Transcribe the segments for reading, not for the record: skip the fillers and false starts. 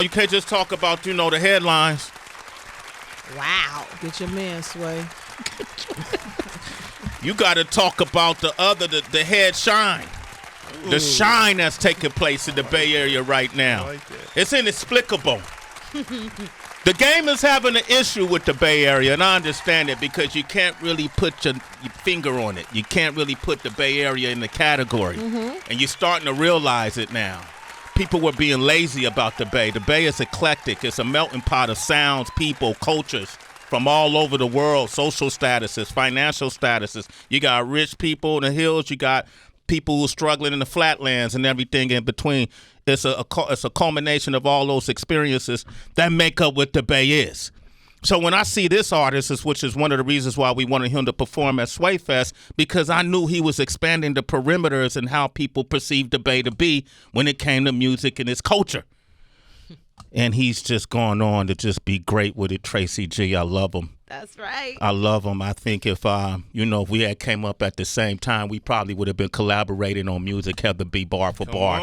You can't just talk about, the headlines. Wow. Get your man, Sway. You got to talk about the head shine. Ooh. The shine that's taking place in the Bay Area right now. I like that. It's inexplicable. The game is having an issue with the Bay Area, and I understand it because you can't really put your finger on it. You can't really put the Bay Area in the category. And you're starting to realize it now. People were being lazy about the Bay. The Bay is eclectic. It's a melting pot of sounds, people, cultures from all over the world, social statuses, financial statuses. You got rich people in the hills. You got people who are struggling in the flatlands and everything in between. It's a culmination of all those experiences that make up what the Bay is. So when I see this artist, which is one of the reasons why we wanted him to perform at Sway Fest, because I knew he was expanding the perimeters and how people perceived the Bay to be when it came to music and its culture. And he's just gone on to just be great with it. Tracy G, I love him. That's right. I love him. I think if we had came up at the same time, we probably would have been collaborating on music. Heather B, bar for bar.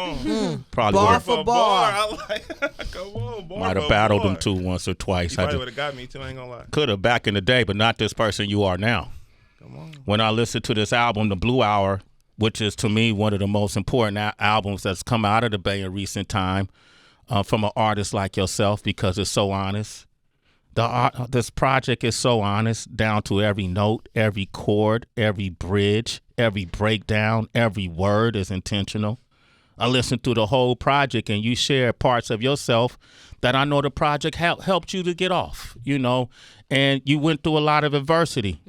Probably Bar would for bar. I like. Come on, bar. might have for battled bar. him too once or twice. You probably would have got me too. I ain't gonna lie. Could have back in the day, but not this person you are now. Come on. When I listened to this album, The Blue Hour, which is to me one of the most important albums that's come out of the Bay in recent time, from an artist like yourself, because it's so honest. This project is so honest, down to every note, every chord, every bridge, every breakdown, every word is intentional. I listened through the whole project, and you share parts of yourself that I know the project helped you to get off, and you went through a lot of adversity.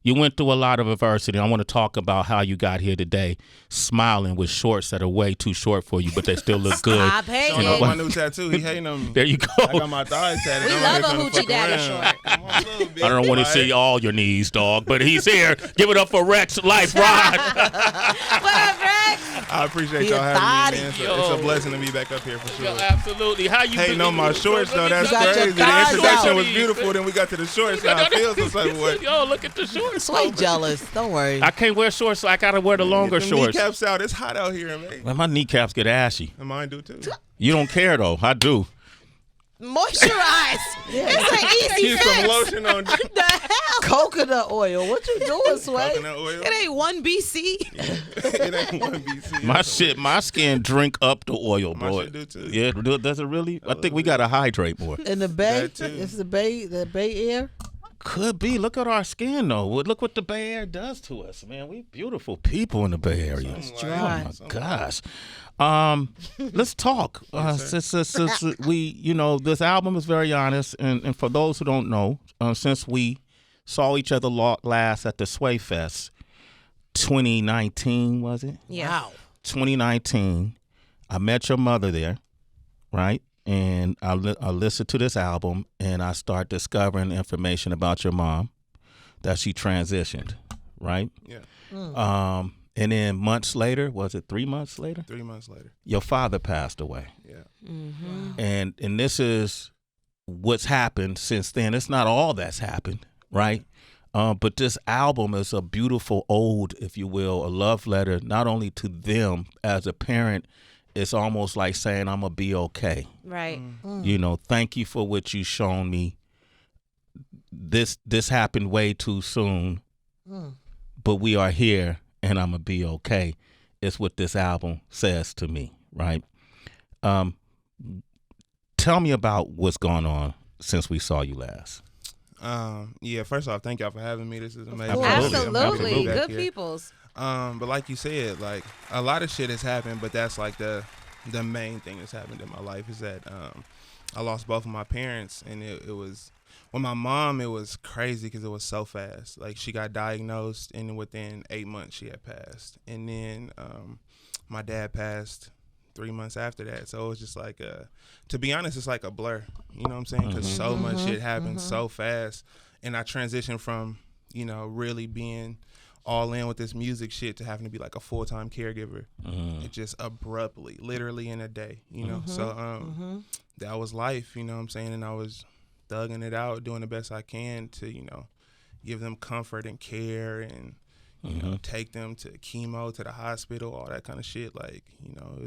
You went through a lot of adversity. I want to talk about how you got here today, smiling with shorts that are way too short for you, but they still look good. Stop hating. My new tattoo. He hating on me. There you go. I got my thighs tatted. We I'm love here a trying to hoochie fuck daddy around. short. Come on, little bitch. I don't want to All see right. all your knees, dog, but he's here. Give it up for Rexx Life Rod. What up, Rex? I appreciate He y'all a having me, man. thotty. It's a blessing to be back up here for sure. Yo, absolutely. How you Hating on my shorts, though, that's You got your crazy. The thighs introduction out. was beautiful, then we got to the shorts, and I feel some type of way. Yo, look at the shorts. Sway jealous. Don't worry. I can't wear shorts, so I got to wear the longer Get them shorts. kneecaps out. It's hot out here, man. Well, my kneecaps get ashy. And mine do, too. You don't care, though. I do. Moisturize. It's an easy Keep some fix. lotion on. The hell? Coconut oil. What you doing, Sway? Coconut oil. It ain't 1 BC. It ain't one BC. My skin drink up the oil, My bro. shit do, too. Yeah, does it really? I think we got to hydrate more. In the Bay? That too. It's the Bay Air? Could be. Look at our skin, though. Look what the Bay Area does to us, man. We beautiful people in the Bay Area. It's dry. Oh my gosh. Let's talk. Since we, this album is very honest, and for those who don't know, since we saw each other last at the Sway Fest, 2019 was it? Yeah. Wow. 2019. I met your mother there, right? And I listened to this album, and I start discovering information about your mom, that she transitioned, right? Yeah. And then months later, was it 3 months later? 3 months later. Your father passed away. Yeah. And this is what's happened since then. It's not all that's happened, right? But this album is a beautiful ode, if you will, a love letter, not only to them as a parent. It's almost like saying, I'm going to be okay. Right. Thank you for what you shown me. This happened way too soon, but we are here, and I'm going to be okay. It's what this album says to me, right? Tell me about what's going on since we saw you last. Yeah, first off, thank y'all for having me. This is amazing. Absolutely. I'm happy to be Absolutely. back Good here. peoples. But like you said, like a lot of shit has happened, but that's like the main thing that's happened in my life is that I lost both of my parents, and it was with my mom. It was crazy because it was so fast. Like she got diagnosed, and within 8 months she had passed, and then my dad passed 3 months after that. So it was just like to be honest, it's like a blur. You know what I'm saying? Because so much shit happened so fast, and I transitioned from really being all in with this music shit to having to be like a full-time caregiver. It just abruptly, literally in a day, So that was life, you know what I'm saying? And I was thugging it out, doing the best I can to, give them comfort and care and, You know, take them to chemo, to the hospital, all that kind of shit. Like, you know,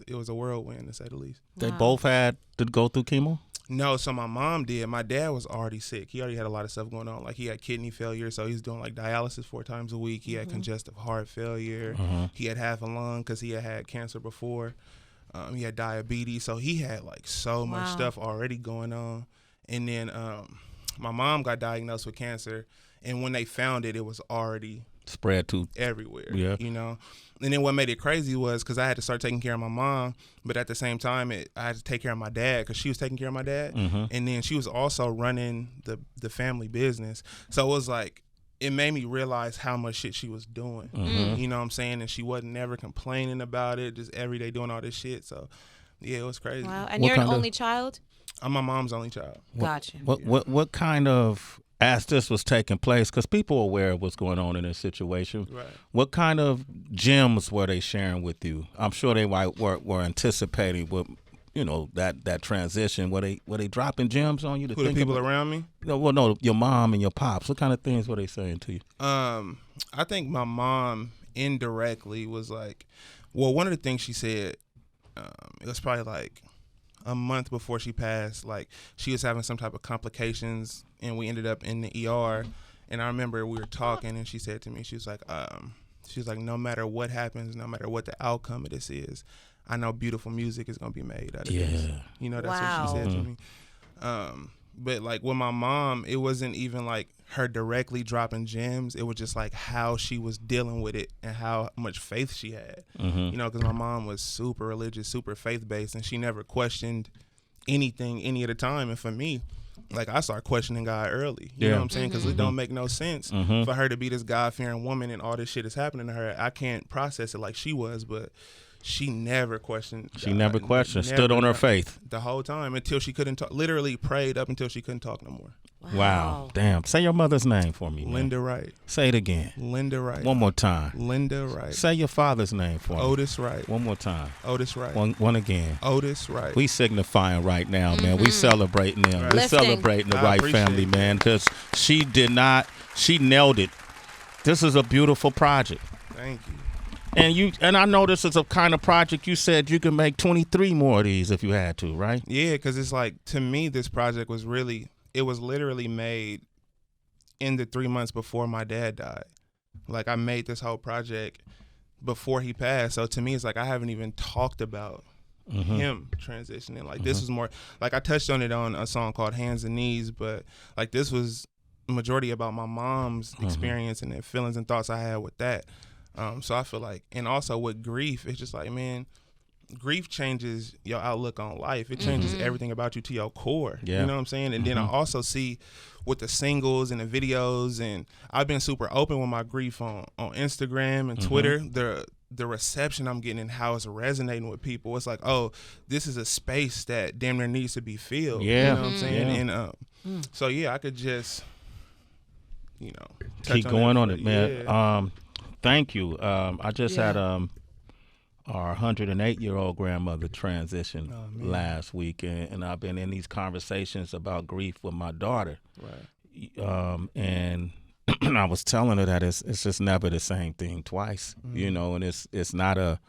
it was a whirlwind to say the least. They both had to go through chemo? No, so my mom did. My dad was already sick. He already had a lot of stuff going on. Like, he had kidney failure, so he's doing like dialysis 4 times a week. He had congestive heart failure. He had half a lung because he had cancer before. He had diabetes, so he had like so much stuff already going on. And then my mom got diagnosed with cancer, and when they found it, it was already spread to everywhere. Yeah. You know. And then what made it crazy was because I had to start taking care of my mom, but at the same time, I had to take care of my dad because she was taking care of my dad, and then she was also running the family business. So it was like, it made me realize how much shit she was doing. You know what I'm saying? And she wasn't never complaining about it, just every day doing all this shit. So yeah, it was crazy. Wow. And you're an only child? I'm my mom's only child. Gotcha. What kind of, as this was taking place, because people are aware of what's going on in this situation, Right. what kind of gems were they sharing with you? I'm sure they were anticipating what, you know, that transition. Were they dropping gems on you? Who, the people around me? No, your mom and your pops. What kind of things were they saying to you? I think my mom indirectly was like, well, one of the things she said, it was probably like a month before she passed, like she was having some type of complications and we ended up in the ER. And I remember we were talking and she said to me, she was like, no matter what happens, no matter what the outcome of this is, I know beautiful music is going to be made out of this. You know, that's what she said to me. But like with my mom, it wasn't even like her directly dropping gems. It was just like how she was dealing with it and how much faith she had. You know, because my mom was super religious, super faith-based, and she never questioned anything any of the time. And for me, like, I start questioning God early. You know what I'm saying? Because it don't make no sense for her to be this God-fearing woman and all this shit is happening to her. I can't process it like she was, but she never questioned. She never questioned. Stood on her faith the whole time until she couldn't talk. Literally prayed up until she couldn't talk no more. Wow. Damn. Say your mother's name for me, man. Linda Wright. Say it again. Linda Wright. One more time. Linda Wright. Say your father's name for me. Otis Wright. One more time. Otis Wright. One again. Otis Wright. We signifying right now, man. We celebrating them. Right. We Lifting. celebrating the I Wright appreciate family, it. man, because she nailed it. This is a beautiful project. Thank you. And I know this is a kind of project you said you could make 23 more of these if you had to, right? Yeah, because it's like, to me, this project was literally made in the 3 months before my dad died. Like, I made this whole project before he passed. So to me, it's like I haven't even talked about him transitioning. Like, this was more, like, I touched on it on a song called Hands and Knees, but like, this was majority about my mom's experience and the feelings and thoughts I had with that. So I feel like, and also with grief, it's just like, man, grief changes your outlook on life. It changes everything about you to your core. Yeah. You know what I'm saying? And then I also see with the singles and the videos, and I've been super open with my grief on Instagram and Twitter, the reception I'm getting and how it's resonating with people. It's like, oh, this is a space that damn near needs to be filled. Yeah. You know what I'm saying? Yeah. And so yeah, I could just, you know, Keep going on it, man. Yeah. Thank you. I just had our 108-year-old grandmother transition last week, and I've been in these conversations about grief with my daughter. Right. And I was telling her that it's just never the same thing twice, you know, and it's not a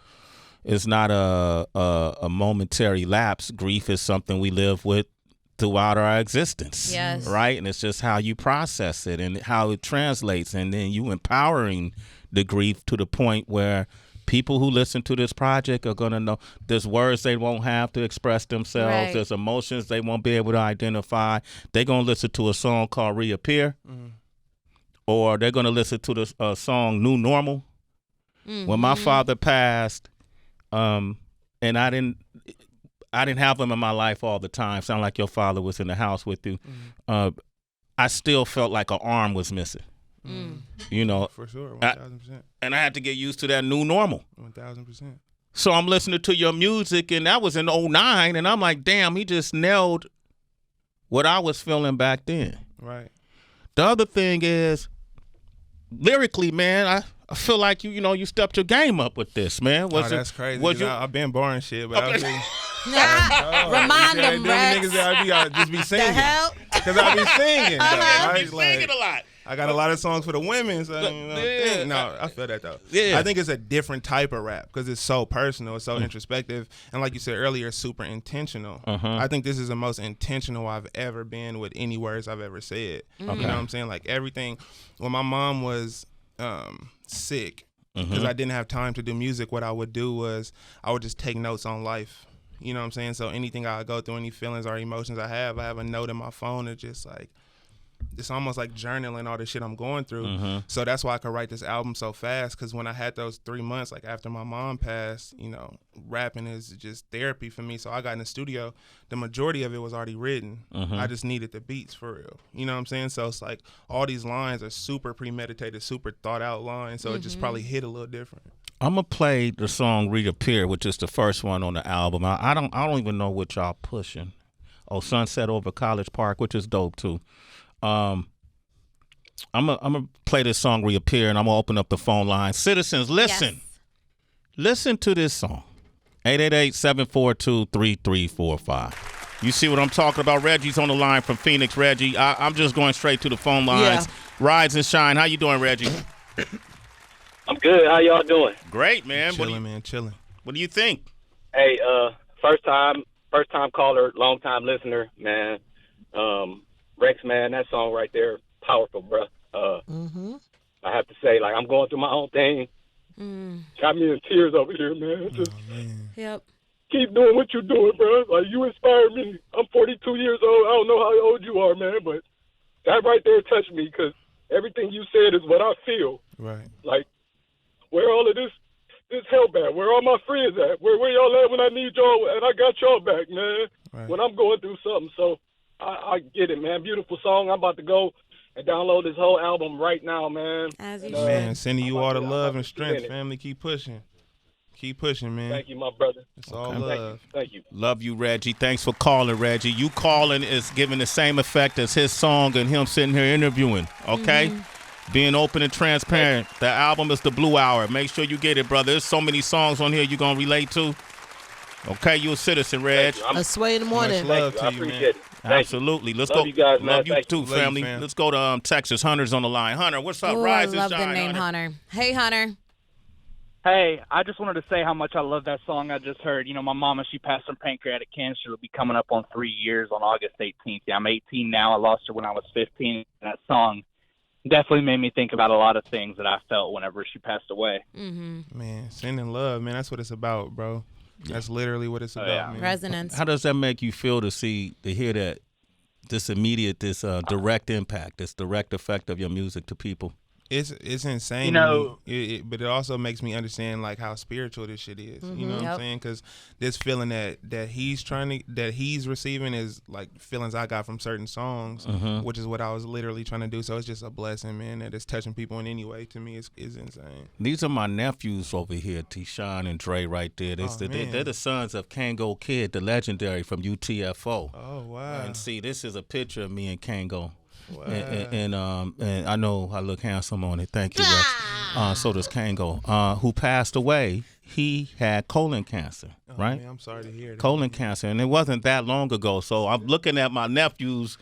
momentary lapse. Grief is something we live with throughout our existence. Yes. Right? And it's just how you process it and how it translates, and then you empowering the grief to the point where people who listen to this project are going to know there's words they won't have to express themselves. Right. There's emotions they won't be able to identify. They're going to listen to a song called Reappear, or they're going to listen to the song New Normal. When my father passed, and I didn't have him in my life all the time. Sound like your father was in the house with you. I still felt like an arm was missing. You know, For sure, 1,000%. And I had to get used to that new normal. 1,000%. So I'm listening to your music, and that was in '09, and I'm like, damn, he just nailed what I was feeling back then. Right. The other thing is, lyrically, man, I feel like you stepped your game up with this, man. That's crazy. I've been boring shit, but I was Remind them, niggas Rexx. that I just be singing. The hell? Because I be singing. Though, right? He's singing a lot. I got a lot of songs for the women. So, no, I feel that though. Yeah. I think it's a different type of rap because it's so personal, it's so introspective, and like you said earlier, super intentional. I think this is the most intentional I've ever been with any words I've ever said. You know what I'm saying? Like everything. When my mom was sick, because I didn't have time to do music, what I would do was I would just take notes on life. You know what I'm saying? So anything I go through, any feelings or emotions I have a note in my phone. It's just like, it's almost like journaling all the shit I'm going through. So that's why I could write this album so fast, because when I had those 3 months, like after my mom passed, you know, rapping is just therapy for me. So I got in the studio. The majority of it was already written. I just needed the beats for real. You know what I'm saying? So it's like all these lines are super premeditated, super thought out lines. So it just probably hit a little different. I'm gonna play the song "Reappear," which is the first one on the album. I don't even know what y'all pushing. Oh, "Sunset Over College Park," which is dope too. I'm gonna play this song "Reappear," and I'm gonna open up the phone line. Citizens, listen. Listen to this song. 888-742-3345. You see what I'm talking about? Reggie's on the line from Phoenix. Reggie, I'm just going straight to the phone lines. Rise and shine. How you doing, Reggie? I'm good. How y'all doing? Great, man. Chilling. What do you think? Hey, first time caller, long time listener, man. Rexx, man, that song right there, powerful, bro. I have to say, like, I'm going through my own thing. Got me in tears over here, man. Just Yep. keep doing what you're doing, bro. Like, you inspire me. I'm 42 years old. I don't know how old you are, man, but that right there touched me, because everything you said is what I feel. Right. Like, where all of this hell back? Where all my friends at? Where y'all at when I need y'all? And I got y'all back, man. Right. When I'm going through something. So I get it, man. Beautiful song. I'm about to go and download this whole album right now, man. As you Man, should. sending you all the love and strength, it. family. Keep pushing. Keep pushing, man. Thank you, my brother. It's all love. Thank you. Love you, Reggie. Thanks for calling, Reggie. You calling is giving the same effect as his song and him sitting here interviewing, okay? Being open and transparent. The album is The Blue Hour. Make sure you get it, brother. There's so many songs on here you're going to relate to. Okay, you a citizen, Reg. A Sway in the morning. Much love I to you, appreciate man. it. Thank Absolutely. Let's Love go. you guys, man. Love you Thank too, you. Love you, family. fam. Let's go to Texas. Hunter's on the line. Hunter, what's up? Ooh, I Rise and love the shine, name Hunter. Hey, Hunter. Hey, I just wanted to say how much I love that song I just heard. You know, my mama, she passed from pancreatic cancer. It'll be coming up on 3 years on August 18th. Yeah, I'm 18 now. I lost her when I was 15. That song definitely made me think about a lot of things that I felt whenever she passed away. Man, sending love, man. That's what it's about, bro. That's literally what it's about, man. Resonance. How does that make you feel to hear that, this immediate, this direct impact, this direct effect of your music to people? It's insane, You know- to me. But it also makes me understand like how spiritual this shit is. You know what I'm Yep. saying? Because this feeling that he's receiving is like feelings I got from certain songs, which is what I was literally trying to do. So it's just a blessing, man. That it's touching people in any way. To me, is insane. These are my nephews over here, T-Sean and Dre right there. They're the sons of Kango Kid, the legendary from UTFO. Oh wow! And see, this is a picture of me and Kango. Wow. And I know I look handsome on it. Thank you, Rex. So does Kango, who passed away. He had colon cancer, right? Man, I'm sorry to hear that. Colon cancer, and it wasn't that long ago. So I'm looking at my nephews,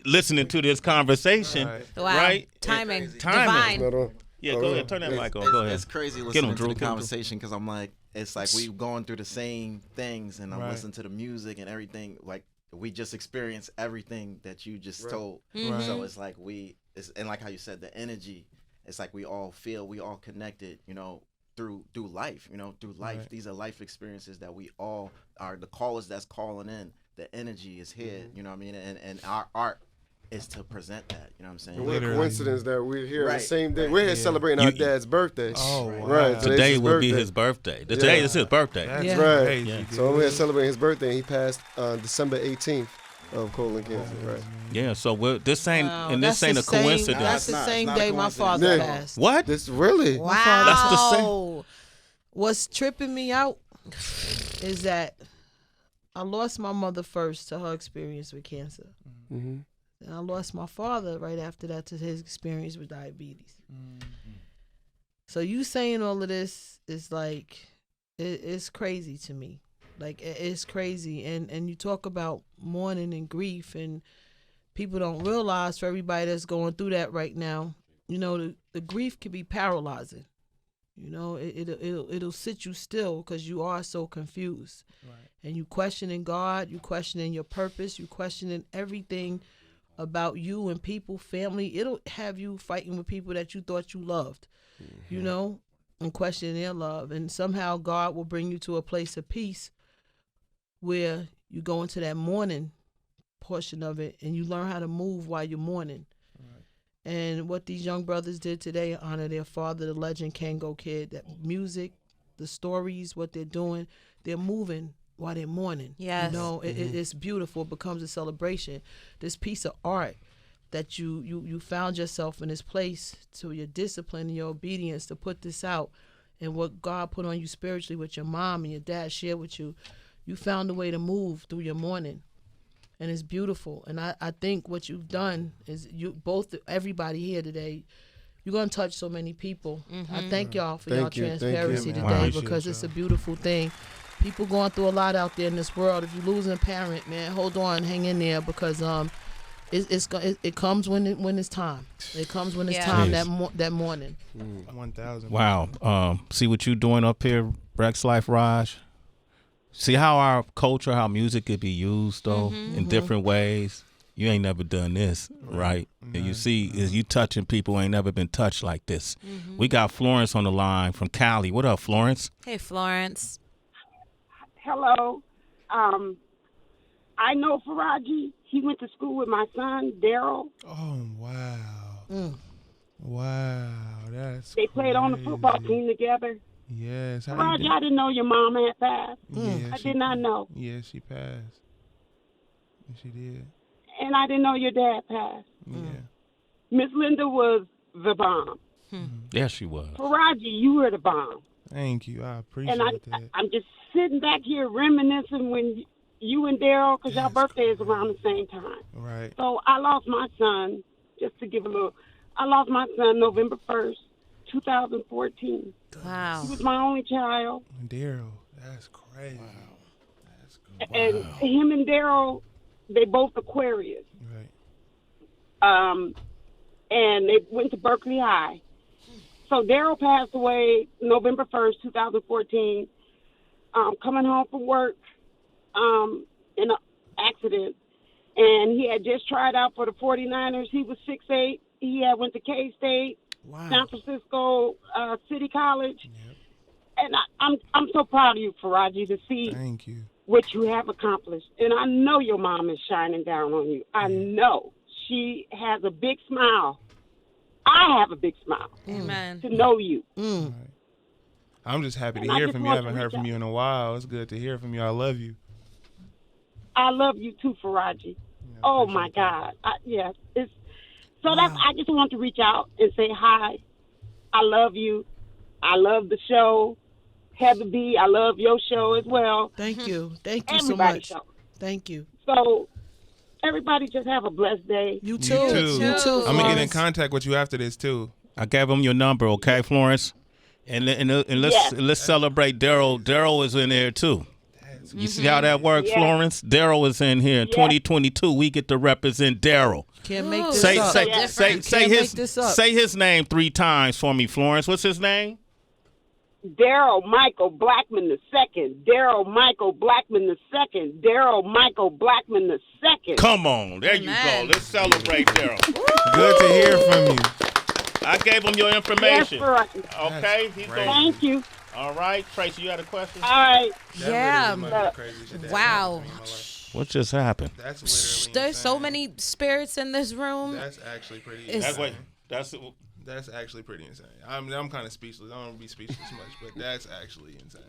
listening to this conversation, Wow. right? Timing. Timing. Divine. Yeah, go ahead. Turn that mic on. Go ahead. It's crazy Get listening 'em, to Drew. the Get 'em, Drew. conversation because I'm like, it's like we going through the same things, and I'm Right. listening to the music and everything. Like we just experienced everything that you just told. Right. So it's like and like how you said, the energy. It's like we all connected. You know, through life. You know, through life. Right. These are life experiences that we all are. The callers that's calling in. The energy is here. You know what I mean? And our art is to present that. You know what I'm saying? And what a Literally. coincidence that we're here on the Right. same day. Right. We're here Yeah. celebrating our dad's birthday. Oh, wow. Right. today's Today his will be birthday. his birthday. Today is his birthday. That's Yeah. Right. crazy. Yeah. dude. So I'm here celebrating his birthday, and he passed December 18th of colon cancer. Right. Yeah. So this ain't Wow, and this that's ain't the a same- coincidence. That's the It's same not a day my coincidence. father Yeah. passed. What? This really. My father. That's the same- Wow. What's tripping me out is that I lost my mother first to her experience with cancer. Mm-hmm. And I lost my father right after that to his experience with diabetes. So you saying all of this is like, it's crazy to me. Like, it's crazy. And you talk about mourning and grief and people don't realize, for everybody that's going through that right now, you know, the grief can be paralyzing. You know, it'll sit you still because you are so confused. Right. And you questioning God, you questioning your purpose, you questioning everything about you and people, family. It'll have you fighting with people that you thought you loved, you know, and questioning their love. And somehow God will bring you to a place of peace where you go into that mourning portion of it and you learn how to move while you're mourning. And what these young brothers did today, honor their father, the legend Kango Kid. That music, the stories, what they're doing, they're moving while they're mourning. Yes. You know, it's beautiful. It becomes a celebration. This piece of art that you found yourself in this place to your discipline and your obedience to put this out, and what God put on you spiritually, with your mom and your dad shared with you, you found a way to move through your mourning. And it's beautiful. And I think what you've done is everybody here today, you're going to touch so many people. I thank y'all for y'all transparency today, because it's a beautiful thing. People going through a lot out there in this world. If you're losing a parent, man, hold on, hang in there, because it comes when it's time. It comes when it's time that morning. 1,000. Wow. See what you doing up here, Rexx Life Raj? See how our culture, how music could be used, though, in different ways. You ain't never done this, right? And you see, is you touching people who ain't never been touched like this. We got Florence on the line from Cali. What up, Florence? Hey, Florence. Hello. I know Faraji. He went to school with my son, Daryl. Oh, wow. Wow, that's They played on the football team together. Yes. Faraji, I didn't know your mom had passed. Yeah, I did not know. Yeah, she passed. She did. And I didn't know your dad passed. Yeah. Miss Linda was the bomb. Yeah, she was. Faraji, you were the bomb. Thank you. I appreciate that. I'm just sitting back here reminiscing when you and Daryl, because y'all birthdays around the same time. Right. So I lost my son, just to give a little, I lost my son November 1st, 2014. Wow. He was my only child. Daryl, that's crazy. Wow. That's good. And him and Daryl, they both Aquarius. Right. And they went to Berkeley High. So Daryl passed away November 1st, 2014, coming home from work in an accident. And he had just tried out for the 49ers. He was 6'8". He had went to K-State, San Francisco City College. Yep. And I'm so proud of you, Faraji, to see Thank you. what you have accomplished. And I know your mom is shining down on you. I know. She has a big smile. I have a big smile. Amen. To know you. Right. I'm just happy to And I hear just from you. I want to haven't heard reach from out. you in a while. It's good to hear from you. I love you. I love you too, Faraji. Oh my God. I just want to reach out and say hi. I love you. I love the show. Heather B, I love your show as well. Thank you. Thank you Everybody's so much. show. Thank you. So everybody just have a blessed day. You too. You too. I'm gonna get in contact with you after this too. I gave him your number, okay, Florence? And let's celebrate Daryl. Daryl is in there too. You see how that works, Yes. Florence? Daryl is in here. In 2022, we get to represent Daryl. Can't make this Say up. say his name 3 times for me, Florence. What's his name? Daryl Michael Blackman II. Daryl Michael Blackman II. Daryl Michael Blackman II. Come on, there you go. Let's celebrate Daryl. Good to hear from you. I gave him your information. Yes, Okay, he's going. Thank you. All right, Tracy, you had a question? All right. Yeah. Wow. What just happened? That's literally There's so insane. many spirits in this room. That's actually pretty. It's- insane. That's actually pretty insane. I'm kind of speechless. I don't be speechless much, but that's actually insane.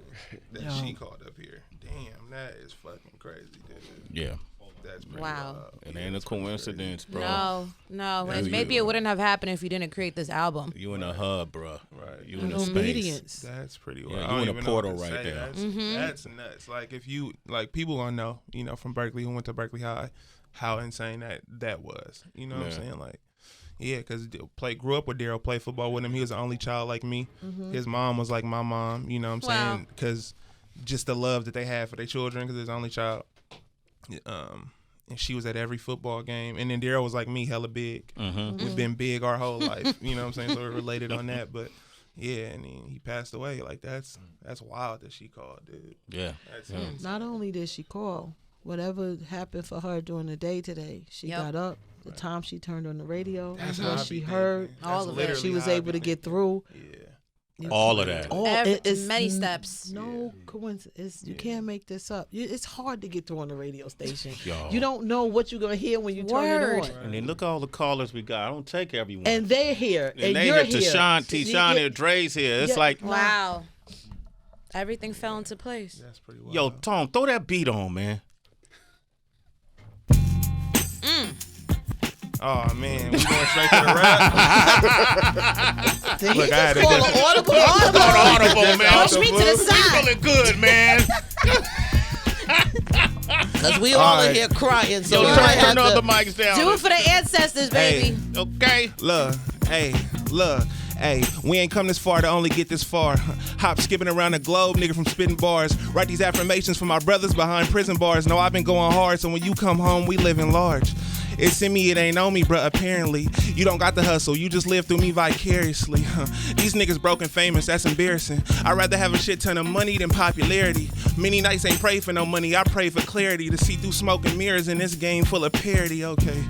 That she called up here. Damn, that is fucking crazy, dude. Yeah. That's pretty Wow. wild. It ain't a coincidence, bro. No. That's And maybe it wouldn't have happened if you didn't create this album. You in a hub, bro. Right. You in a Obedience. space. That's pretty Yeah, wild. you I don't in a even know portal what to right say. there. That's nuts. Like if you people gonna know, from Berkeley, who went to Berkeley High, how insane that was. You know what I'm saying? Like, yeah, because grew up with Daryl, played football with him. He was the only child like me. His mom was like my mom. You know what I'm Wow. saying? Because just the love that they had for their children, because he's the only child. and she was at every football game. And then Daryl was like me, hella big. Mm-hmm. We've been big our whole life. You know what I'm saying? So we're related on that. But yeah, and then he passed away. Like that's wild that she called, dude. Yeah. That's Not only did she call, whatever happened for her during the day today, she got up. The time she turned on the radio, That's what how I she be heard, thinking. all of it. she was able to get through. Yeah. All of that. It's many steps. No coincidence. You can't make this up. It's hard to get through on the radio station. Yo. You don't know what you're gonna hear when you turn it on. And then look at all the callers we got. I don't take everyone. And they're here, and they you're here. here. T-Sean here, Dre's here. It's like, Wow. Everything fell into place. That's pretty wild. yo, Tom, throw that beat on, man. Oh man, we going straight to the rap. Look, I had to call just- an audible. Audible, man. Push me to the side. Feeling good, man. Because we all in here crying, so Yo, you might turn have the other to. mics down. Do it for the ancestors, baby. Okay. Look, hey, we ain't come this far to only get this far. Hop skipping around the globe, nigga from spitting bars. Write these affirmations for my brothers behind prison bars. No, I've been going hard, so when you come home, we living large. It's in me, it ain't on me, bruh, apparently. You don't got the hustle, you just live through me vicariously. These niggas broke and famous, that's embarrassing. I'd rather have a shit ton of money than popularity. Many nights ain't pray for no money, I pray for clarity. To see through smoke and mirrors in this game full of parody, okay.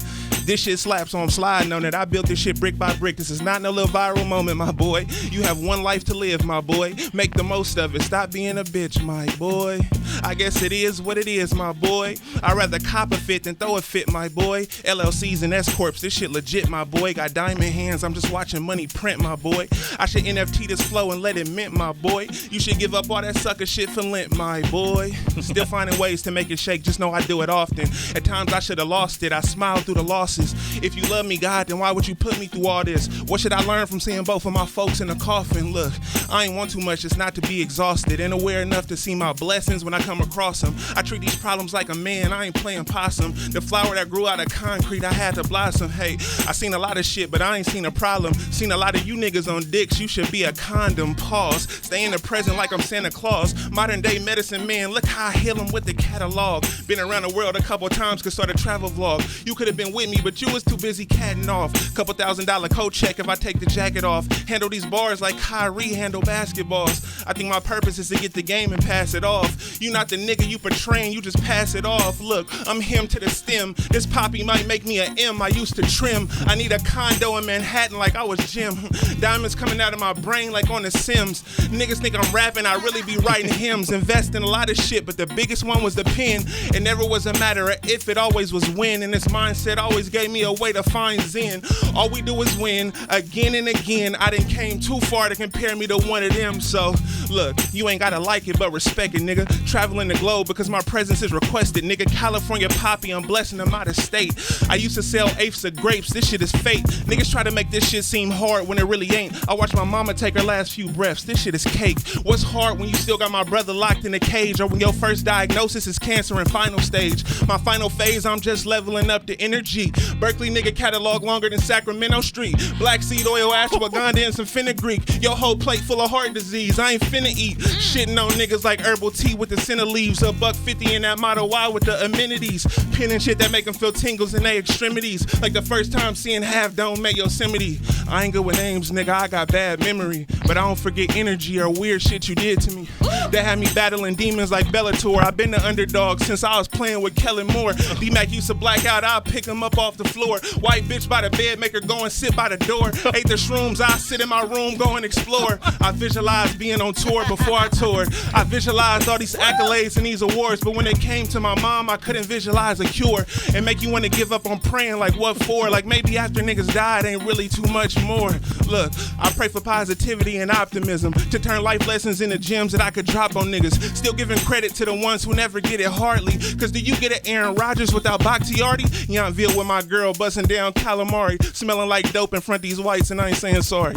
This shit slaps, so I'm sliding on it. I built this shit brick by brick. This is not no little viral moment, my boy. You have one life to live, my boy. Make the most of it. Stop being a bitch, my boy. I guess it is what it is, my boy. I'd rather cop a fit than throw a fit, my boy. LLCs and S-Corps, this shit legit, my boy. Got diamond hands, I'm just watching money print, my boy. I should NFT this flow and let it mint, my boy. You should give up all that sucker shit for Lent, my boy. Still finding ways to make it shake, just know I do it often. At times I should have lost it, I smiled through the losses. If you love me, God, then why would you put me through all this? What should I learn from seeing both of my folks in a coffin? Look, I ain't want too much, it's not to be exhausted and aware enough to see my blessings when I come across them. I treat these problems like a man, I ain't playing possum. The flower that grew out of concrete, I had to blossom. Hey, I seen a lot of shit, but I ain't seen a problem. Seen a lot of you niggas on dicks, you should be a condom. Pause, stay in the present like I'm Santa Claus. Modern day medicine man, look how I heal him with the catalog. Been around the world a couple times, could start a travel vlog. You could have been with me, but you was too busy catting off. Couple $1,000 coat check if I take the jacket off. Handle these bars like Kyrie handle basketballs. I think my purpose is to get the game and pass it off. You not the nigga you portraying, you just pass it off. Look, I'm him to the stem. This poppy might make me an M I used to trim. I need a condo in Manhattan like I was Jim. Diamonds coming out of my brain like on the Sims. Niggas think I'm rapping, I really be writing hymns. Invest in a lot of shit, but the biggest one was the pen. It never was a matter of if, it always was when. And this mindset always gave me a way to find zen. All we do is win again and again. I done came too far to compare me to one of them. So look, you ain't gotta like it, but respect it, nigga. Traveling the globe because my presence is requested, nigga. California poppy, I'm blessing them out of state. I used to sell eighths of grapes, this shit is fate. Niggas try to make this shit seem hard when it really ain't. I watched my mama take her last few breaths, this shit is cake. What's hard when you still got my brother locked in a cage, or when your first diagnosis is cancer in final stage? My final phase, I'm just leveling up the energy. Berkeley nigga catalog longer than Sacramento Street. Black seed oil, ashwagandha, and some fenugreek. Your whole plate full of heart disease, I ain't finna eat. Shitting on niggas like herbal tea with the center leaves. $1.50 in that Model Y with the amenities. Pinning shit that make them feel tingles in their extremities. Like the first time seeing Half Dome May Yosemite. I ain't good with names, nigga, I got bad memory. But I don't forget energy or weird shit you did to me. That had me battling demons like Bellator. I've been the underdog since I was playing with Kellen Moore. D-Mac used to black out, I'll pick him up off the floor. White bitch by the bed, make her go and sit by the door. Ate the shrooms, I sit in my room, go and explore. I visualized being on tour before I toured. I visualized all these accolades and these awards, but when it came to my mom, I couldn't visualize a cure. And make you want to give up on praying, like what for? Like maybe after niggas died ain't really too much more. Look, I pray for positivity and optimism, to turn life lessons into gems that I could drop on niggas. Still giving credit to the ones who never get it hardly. Cause do you get an Aaron Rodgers without Bakhtiari? Yountville with my girl busting down calamari, smelling like dope in front of these whites, and I ain't saying sorry.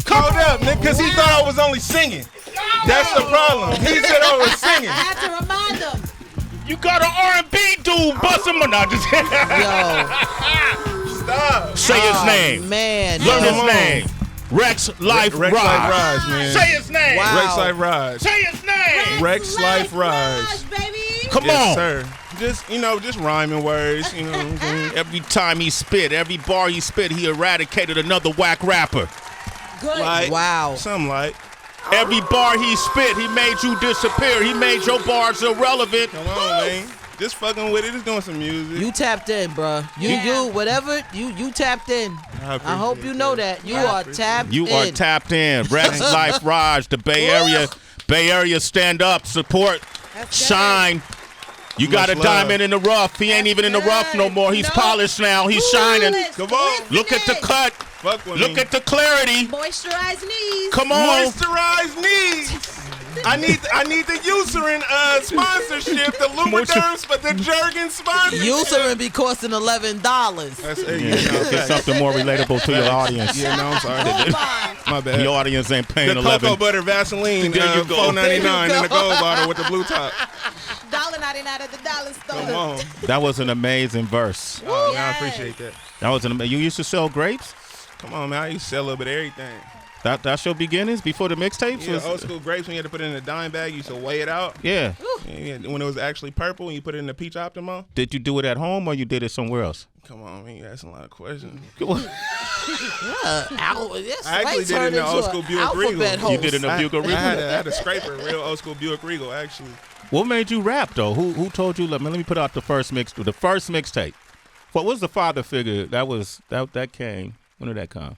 Hold up, nigga, cause he thought I was only singing. That's the problem. He said I was singing. I have to remind them. You got an R&B dude busting my not just Yo. Stop. Say his name. Man. Learn yo. his name. Rexx Life Rexx Raj. Life Raj, man. Say his name. Wow. Rexx Life Raj. Say his name. Rexx Life Raj. baby. Come Yes, on. sir. Just rhyming words. You know what I'm saying? Every time he spit, every bar he spit, he eradicated another whack rapper. Good. Like, Wow. something like. Every bar he spit, he made you disappear. He made your bars irrelevant. Come on, man. Just fucking with it. Just doing some music. You tapped in, bruh. You tapped in. I hope you know that. You are tapped in. You are tapped in. Rexx Life Raj, the Bay Area stand up, support, shine. You got a love. diamond in the rough. He ain't even in the rough no more. He's polished now. He's shining. Come on. Look at the cut. Fuck with Look me. at the clarity. Moisturized knees. Come on. Moisturized knees. I need the Eucerin sponsorship, the Lubriderms, but the Jergen sponsorship. Eucerin be costing $11. That's Get something more relatable to your audience. Yeah, no, I'm sorry. My bad. Your audience ain't paying The 11. cocoa butter Vaseline, There you go. $4.99 in the gold bottle with the blue top. $1.99 at the dollar store. Come on. That was an amazing verse. Oh, I appreciate that. That was an amazing. You used to sell grapes? Come on, man. I used to sell a little bit of everything. That's your beginnings before the mixtapes? Yeah, was- old school grapes when you had to put it in a dime bag, you used to weigh it out. Yeah. Yeah, when it was actually purple and you put it in the peach optimo. Did you do it at home or you did it somewhere else? Come on, man. You asking a lot of questions. I actually did it in the old school Buick Regal. You did it in the Buick Regal? I had a scraper, real old school Buick Regal, actually. What made you rap though? Who told you? Let me put out the first mixtape. What was the father figure that came? When did that come?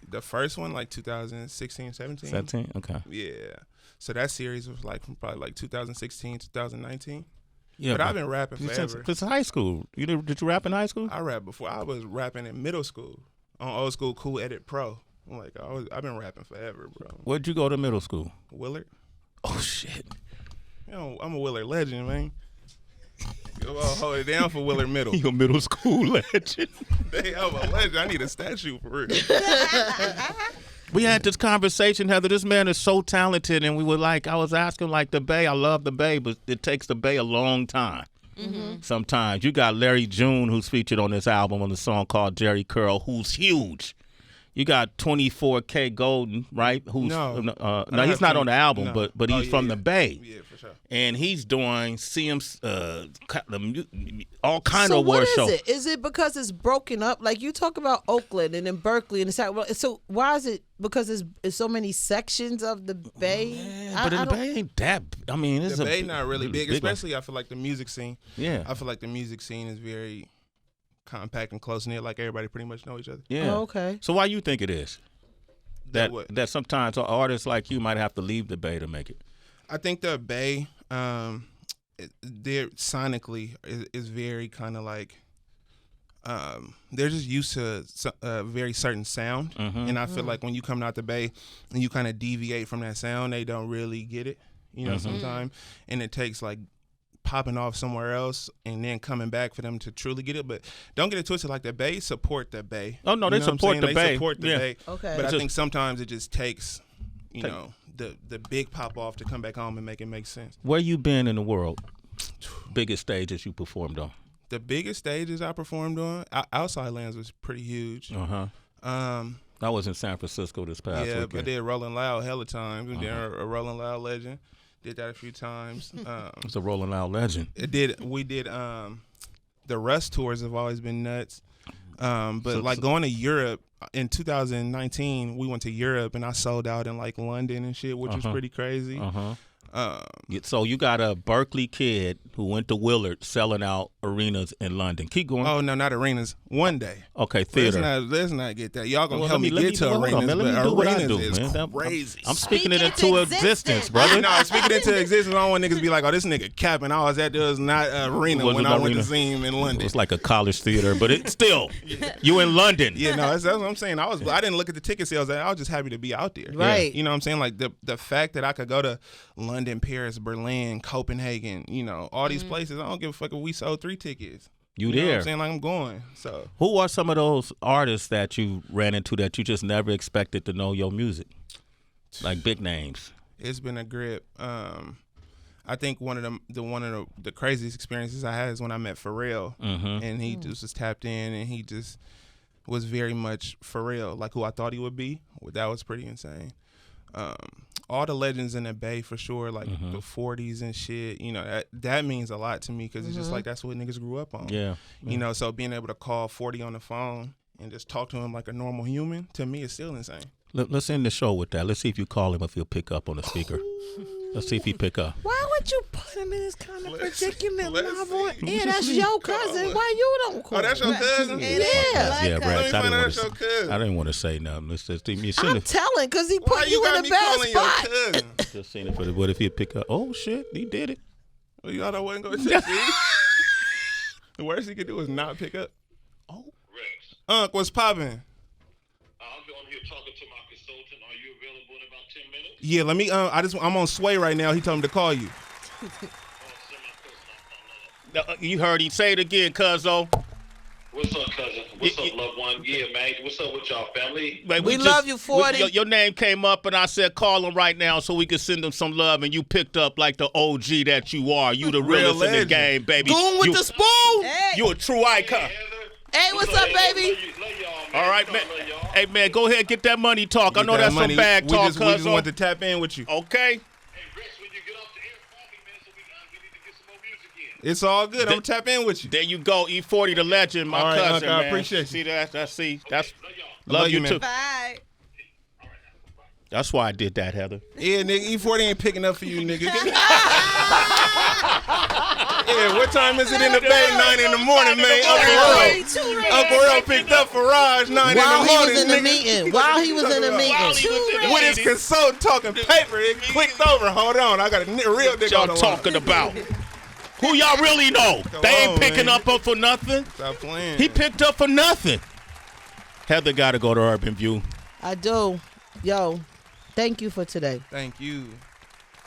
The first one, like 2016, 17. 17. Okay. Yeah. So that series was like from probably like 2016, 2019. Yeah, but I've been rapping forever. Since high school. Did you rap in high school? I rapped before. I was rapping in middle school on old school Cool Edit Pro. I've been rapping forever, bro. Where'd you go to middle school? Willard. Oh shit. You know, I'm a Willard legend, man. I'll hold it down for Willard Middle. You a middle school legend. I'm a legend. I need a statue for real. We had this conversation, Heather. This man is so talented, and I was asking the Bay. I love the Bay, but it takes the Bay a long time. Mm-hmm. Sometimes you got Larry June, who's featured on this album on the song called Jerry Curl, who's huge. You got 24K Golden, right? Who's no, he's not on the album, no. but he's from the Bay. Yeah, for sure. And he's doing all kind of award shows. So what is it? Is it because it's broken up? Like you talk about Oakland and then Berkeley and so why is it because it's so many sections of the Bay? But the Bay ain't that. I mean, it's the Bay not really big, especially I feel like the music scene. Yeah, I feel like the music scene is very compact and close knit. Like everybody pretty much know each other. Yeah. Oh, okay. So why you think it is that what? Sometimes artists like you might have to leave the Bay to make it? I think the Bay, they're sonically is very kind of like they're just used to a very certain sound, and I feel like when you come out the Bay and you kind of deviate from that sound, they don't really get it, sometimes, and it takes like popping off somewhere else and then coming back for them to truly get it. But don't get it twisted, like the Bay support the Bay. Oh no, they support the Bay. They support the Bay. Okay. But I think sometimes it just takes, the big pop off to come back home and make it make sense. Where you been in the world? Biggest stages you performed on? The biggest stages I performed on, Outside Lands was pretty huge. I was in San Francisco this past weekend. But I did Rolling Loud hella times. We did a Rolling Loud legend. Did that a few times. It's a Rolling Loud legend. We did the Russ tours have always been nuts. But going to Europe in 2019, we went to Europe and I sold out in like London and shit, which was pretty crazy. So you got a Berkeley kid who went to Willard selling out arenas in London. Keep going. Oh no, not arenas. One day. Okay, theater. Let's not get that. Y'all gonna help me get to arenas. Let me do what I do, man. Crazy. I'm speaking it into existence, brother. No, speaking it into existence. I don't want niggas be like, oh, this nigga capping. All I was at there was not arena when I went to see him in London. It's like a college theater, but it's still you in London. Yeah, no, that's what I'm saying. I didn't look at the ticket sales. I was just happy to be out there. Right. You know what I'm saying? Like the fact that I could go to London, Paris, Berlin, Copenhagen, all these places. I don't give a fuck if we sold 3 tickets. You know there? What I'm saying, like, I'm going. So who are some of those artists that you ran into that you just never expected to know your music? Like big names. It's been a grip. I think one of the craziest experiences I had is when I met Pharrell, and he just was tapped in, and he just was very much Pharrell, like who I thought he would be. That was pretty insane. all the legends in the Bay for sure, like the 40s and shit. You know, that means a lot to me because it's just like that's what niggas grew up on. Yeah. You know, so being able to call 40 on the phone and just talk to him like a normal human, to me, is still insane. Let's end the show with that. Let's see if you call him, if he'll pick up on the speaker. Let's see if he pick up. Why would you put him in this kind of predicament live on air? That's your cousin. Why you don't call? Oh, that's your cousin? Yeah. Yeah, Rexx. Cousin. I didn't want to say nothing. Let's just, I'm telling, because he put you in a bad spot. Just seen it for the. What if he'd pick up? Oh shit, he did it. Well, y'all know wasn't going to say. The worst he could do is not pick up. Oh, Rexx. What's popping? I'm on here talking to my consultant. Are you available in about 10 minutes? Yeah, let me. I'm on Sway right now. He told me to call you. You heard him say it again, cuzzo. What's up, cousin? What's up, loved one? Yeah, man. What's up with y'all, family? Man, we love you, 40. Your name came up, and I said call him right now so we could send him some love, and you picked up like the OG that you are. You the realest in the game, baby. Goon with the spoon. Hey. You a true icon. Hey, what's up, baby? Love y'all, man. All right, man. Hey, man, go ahead, get that money talk. I know that's some bag talk, we just want to tap in with you. Okay. Hey, Rexx, when you get off the air, call me, man, so we need to get some more music in. It's all good. I'm tap in with you. There you go, E40 the legend, my all right, cousin, Uncle, man. I appreciate you. See that? That's Okay, love you too. Bye. That's why I did that, Heather. Yeah, nigga, E40 ain't picking up for you, nigga. Yeah, what time is it in the Bay? 9 in the morning, man. Uncle Earl picked up for RAJ 9 in the morning. While he was in the meeting. While he was in the meeting. With his consultant talking paper, it clicked over. Hold on, I got a real nigga on the y'all talking about? Who y'all really know? They ain't picking up for nothing. Stop playing. He picked up for nothing. Heather got to go to Urban View. I do. Yo, thank you for today. Thank you.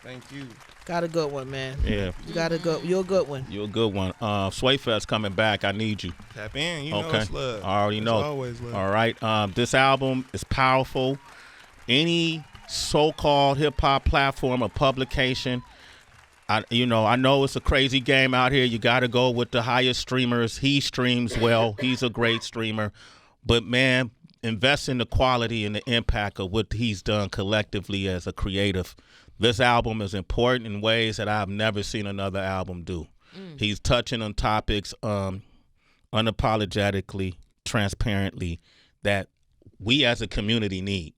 Thank you. Got a good one, man. Yeah. You got a good. You're a good one. You're a good one. Sway Fest coming back. I need you. Tap in. You know Okay. it's love. I already know. It's always love. All right. This album is powerful. Any so-called hip-hop platform or publication, I know it's a crazy game out here. You got to go with the highest streamers. He streams well. He's a great streamer. But, man, invest in the quality and the impact of what he's done collectively as a creative. This album is important in ways that I've never seen another album do. He's touching on topics unapologetically, transparently, that we as a community need.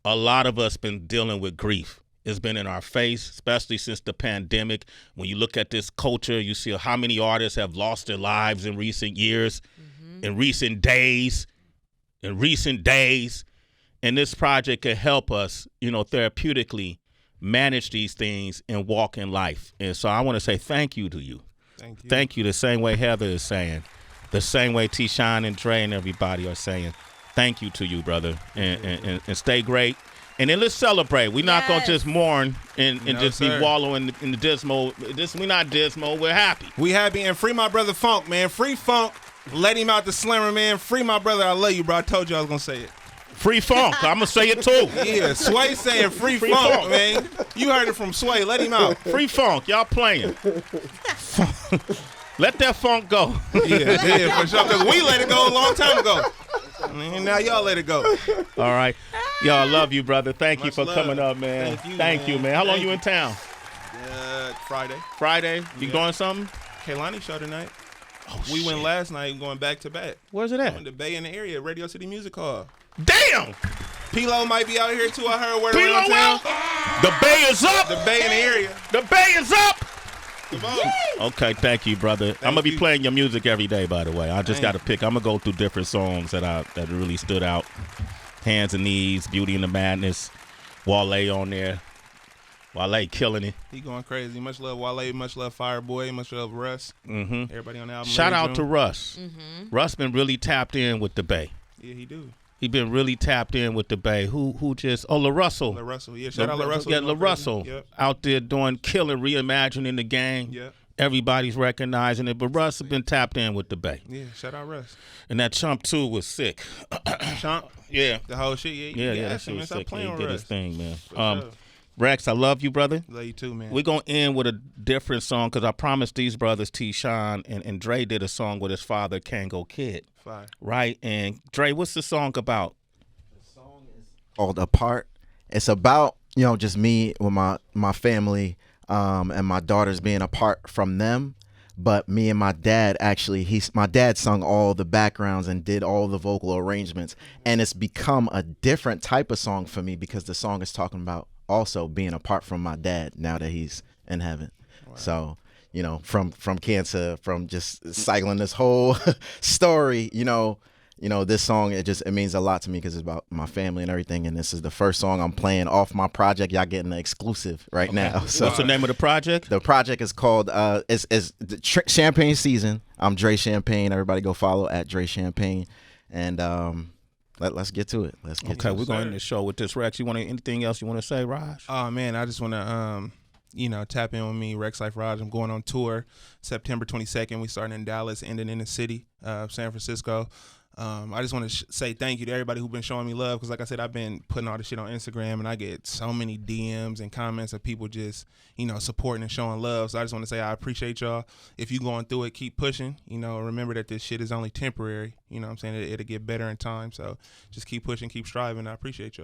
A lot of us been dealing with grief. It's been in our face, especially since the pandemic. When you look at this culture, you see how many artists have lost their lives in recent years, in recent days. And this project can help us, therapeutically manage these things and walk in life. And so I want to say thank you to you. Thank you. Thank you the same way Heather is saying, the same way T-Shine and Dre and everybody are saying. Thank you to you, brother. And stay great. And then let's celebrate. We're not going to just mourn and just be wallowing in the dismal. We're not dismal. We're happy. We happy. And free my brother Funk, man. Free Funk. Let him out the slammer, man. Free my brother. I love you, bro. I told you I was going to say it. Free Funk. I'm going to say it too. Yeah, Sway saying free funk, man. You heard it from Sway. Let him out. Free Funk. Y'all playing. Let that funk go. Yeah, for sure. Because we let it go a long time ago. And now y'all let it go. All right. Y'all, I love you, brother. Thank you for love. coming up, man. Thank you, man. How long you in town? Friday. Friday? You doing something? Kaylani show tonight. Oh, we went last night going back to back. Where's it at? In the Bay in the area, Radio City Music Hall. Damn! P-Lo might be out here too. I heard word P-Lo around town. The Bay is up! The Bay in the area. The Bay is up! Come on. Okay, thank you, brother. I'm going to be playing your music every day, by the way. I just got to pick. I'm going to go through different songs that really stood out. Hands and Knees, Beauty and the Madness, Wale on there. Wale killing it. He going crazy. Much love Wale, much love Fireboy, much love Russ. Everybody on the album. Shout out to Russ. Russ been really tapped in with the Bay. Yeah, he do. He been really tapped in with the Bay. Who just La Russell. La Russell, yeah. Shout out La Russell. Yeah, La Russell out there doing killer, reimagining the game. Yeah. Everybody's recognizing it, but Russ has been tapped in with the Bay. Yeah, shout out Russ. And that Chump 2 was sick. Chump? Yeah. The whole shit, Yeah, that shit was sick. He did his thing, man. Sure. Rexx, I love you, brother. Love you too, man. We're going to end with a different song because I promised these brothers, T-Shine and Dre, did a song with his father, Kango Kid. Fire. Right? And Dre, what's the song about? The song is called Apart. It's about just me with my family and my daughters being apart from them. But me and my dad my dad sung all the backgrounds and did all the vocal arrangements. And it's become a different type of song for me because the song is talking about also being apart from my dad now that he's in heaven. Wow. So, from cancer, from just cycling this whole story, this song, it means a lot to me because it's about my family and everything. And this is the first song I'm playing off my project. Y'all getting the exclusive right now. So what's the name of the project? The project is called Champagne Season. I'm Dre Champagne. Everybody go follow at Dre Champagne. And let's get to it. Okay, we're going to end the show with this. Rexx, anything else you want to say, Raj? Oh man, I just want to tap in with me, Rexx Life Raj. I'm going on tour September 22nd. We starting in Dallas, ending in the city, San Francisco. I just want to say thank you to everybody who's been showing me love because, like I said, I've been putting all this shit on Instagram and I get so many DMs and comments of people just, supporting and showing love. So I just want to say I appreciate y'all. If you going through it, keep pushing. Remember that this shit is only temporary. You know what I'm saying? It'll get better in time. So just keep pushing, keep striving. I appreciate y'all.